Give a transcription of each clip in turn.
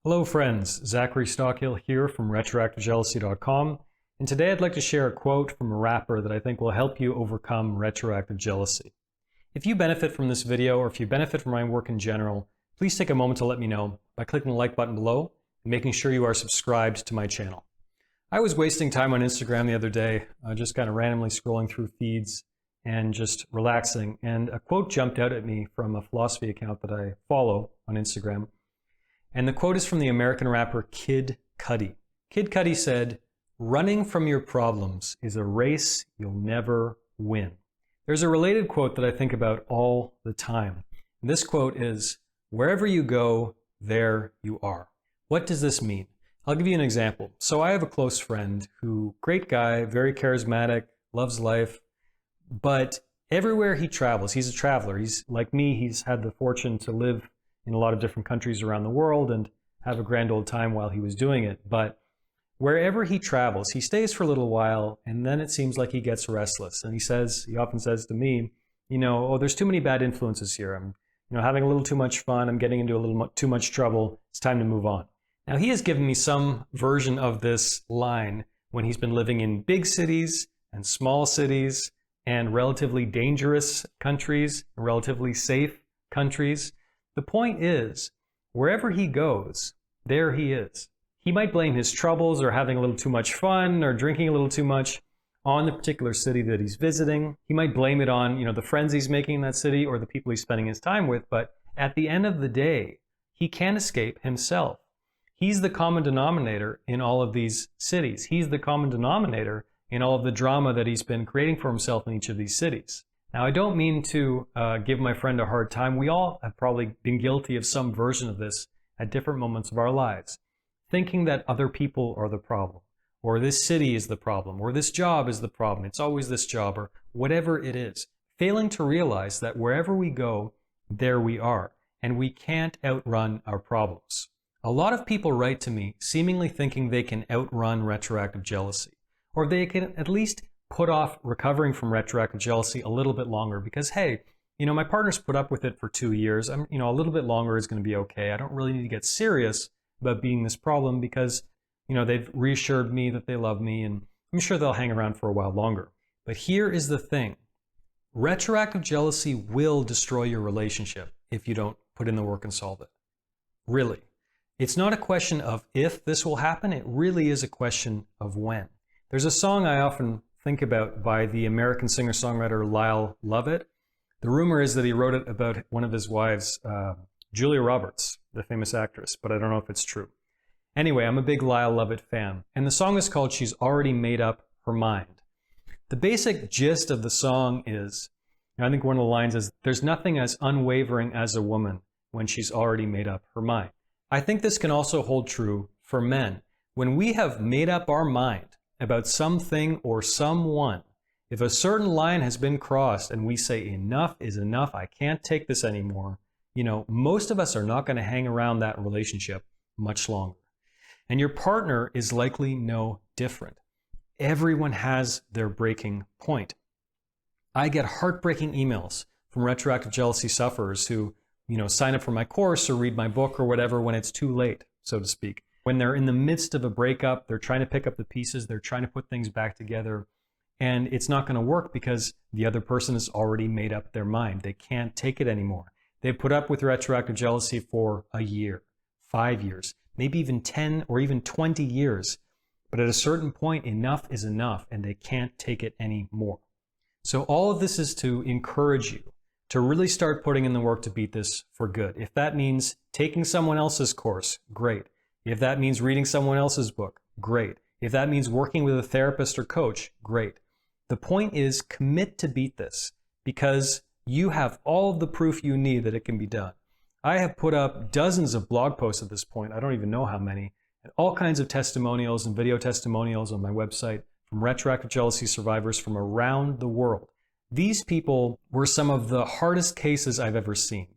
Hello friends, Zachary Stockill here from retroactivejealousy.com, and today I'd like to share a quote from a rapper that I think will help you overcome retroactive jealousy. If you benefit from this video, or if you benefit from my work in general, please take a moment to let me know by clicking the like button below and making sure you are subscribed to my channel. I was wasting time on Instagram the other day, just kind of randomly scrolling through feeds and just relaxing, and a quote jumped out at me from a philosophy account that I follow on Instagram. And the quote is from the American rapper Kid Cudi. Kid Cudi said, "Running from your problems is a race you'll never win." There's a related quote that I think about all the time. And this quote is, "Wherever you go, there you are." What does this mean? I'll give you an example. So I have a close friend who, great guy, very charismatic, loves life, but everywhere he travels, he's a traveler. He's like me, he's had the fortune to live in a lot of different countries around the world and have a grand old time while he was doing it. But wherever he travels, he stays for a little while, and then it seems like he gets restless. And he often says to me, oh, there's too many bad influences here. I'm, having a little too much fun. I'm getting into a little too much trouble. It's time to move on. Now, he has given me some version of this line when he's been living in big cities and small cities and relatively dangerous countries, relatively safe countries. The point is, wherever he goes, there he is. He might blame his troubles or having a little too much fun or drinking a little too much on the particular city that he's visiting. He might blame it on, the friends he's making in that city or the people he's spending his time with. But at the end of the day, he can't escape himself. He's the common denominator in all of these cities. He's the common denominator in all of the drama that he's been creating for himself in each of these cities. Now, I don't mean to give my friend a hard time. We all have probably been guilty of some version of this at different moments of our lives, thinking that other people are the problem, or this city is the problem, or this job is the problem. It's always this job, or whatever it is. Failing to realize that wherever we go, there we are, and we can't outrun our problems. A lot of people write to me seemingly thinking they can outrun retroactive jealousy, or they can at least put off recovering from retroactive jealousy a little bit longer because, hey, my partner's put up with it for 2 years. A little bit longer is going to be okay. I don't really need to get serious about beating this problem because, they've reassured me that they love me, and I'm sure they'll hang around for a while longer. But here is the thing. Retroactive jealousy will destroy your relationship if you don't put in the work and solve it. Really. It's not a question of if this will happen. It really is a question of when. There's a song I often think about by the American singer-songwriter Lyle Lovett. The rumor is that he wrote it about one of his wives, Julia Roberts, the famous actress, but I don't know if it's true. Anyway, I'm a big Lyle Lovett fan, and the song is called "She's Already Made Up Her Mind." The basic gist of the song is, I think one of the lines is, "There's nothing as unwavering as a woman when she's already made up her mind." I think this can also hold true for men. When we have made up our mind about something or someone, if a certain line has been crossed and we say enough is enough, I can't take this anymore, most of us are not going to hang around that relationship much longer. And your partner is likely no different. Everyone has their breaking point. I get heartbreaking emails from retroactive jealousy sufferers who, sign up for my course or read my book or whatever when it's too late, so to speak. When they're in the midst of a breakup, they're trying to pick up the pieces, they're trying to put things back together, and it's not going to work because the other person has already made up their mind. They can't take it anymore. They've put up with retroactive jealousy for a year, 5 years, maybe even 10 or even 20 years. But at a certain point, enough is enough, and they can't take it anymore. So all of this is to encourage you to really start putting in the work to beat this for good. If that means taking someone else's course, great. If that means reading someone else's book, great. If that means working with a therapist or coach, great. The point is, commit to beat this because you have all of the proof you need that it can be done. I have put up dozens of blog posts at this point, I don't even know how many, and all kinds of testimonials and video testimonials on my website from retroactive jealousy survivors from around the world. These people were some of the hardest cases I've ever seen.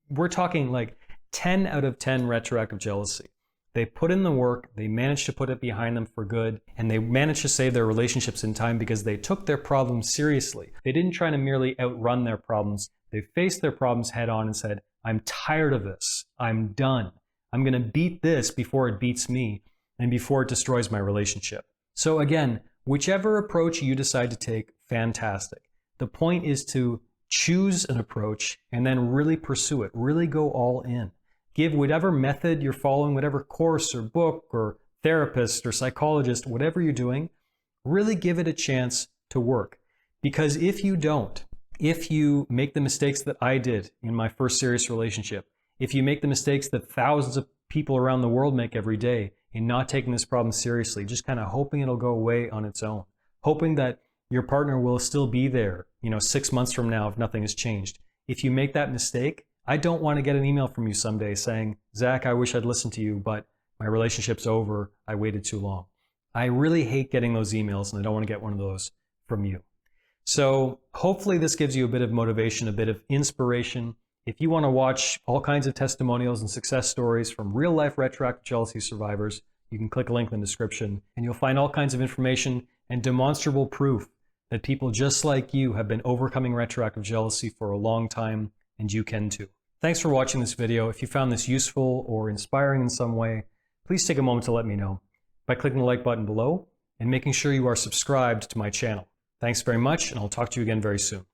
We're talking like 10 out of 10 retroactive jealousy. They put in the work, they managed to put it behind them for good, and they managed to save their relationships in time because they took their problems seriously. They didn't try to merely outrun their problems. They faced their problems head on and said, I'm tired of this. I'm done. I'm going to beat this before it beats me and before it destroys my relationship. So again, whichever approach you decide to take, fantastic. The point is to choose an approach and then really pursue it, really go all in. Give whatever method you're following, whatever course or book or therapist or psychologist, whatever you're doing, really give it a chance to work. Because if you don't, if you make the mistakes that I did in my first serious relationship, if you make the mistakes that thousands of people around the world make every day in not taking this problem seriously, just kind of hoping it'll go away on its own, hoping that your partner will still be there, 6 months from now if nothing has changed. If you make that mistake, I don't want to get an email from you someday saying, Zach, I wish I'd listened to you, but my relationship's over. I waited too long. I really hate getting those emails, and I don't want to get one of those from you. So hopefully this gives you a bit of motivation, a bit of inspiration. If you want to watch all kinds of testimonials and success stories from real-life retroactive jealousy survivors, you can click a link in the description, and you'll find all kinds of information and demonstrable proof that people just like you have been overcoming retroactive jealousy for a long time, and you can too. Thanks for watching this video. If you found this useful or inspiring in some way, please take a moment to let me know by clicking the like button below and making sure you are subscribed to my channel. Thanks very much, and I'll talk to you again very soon.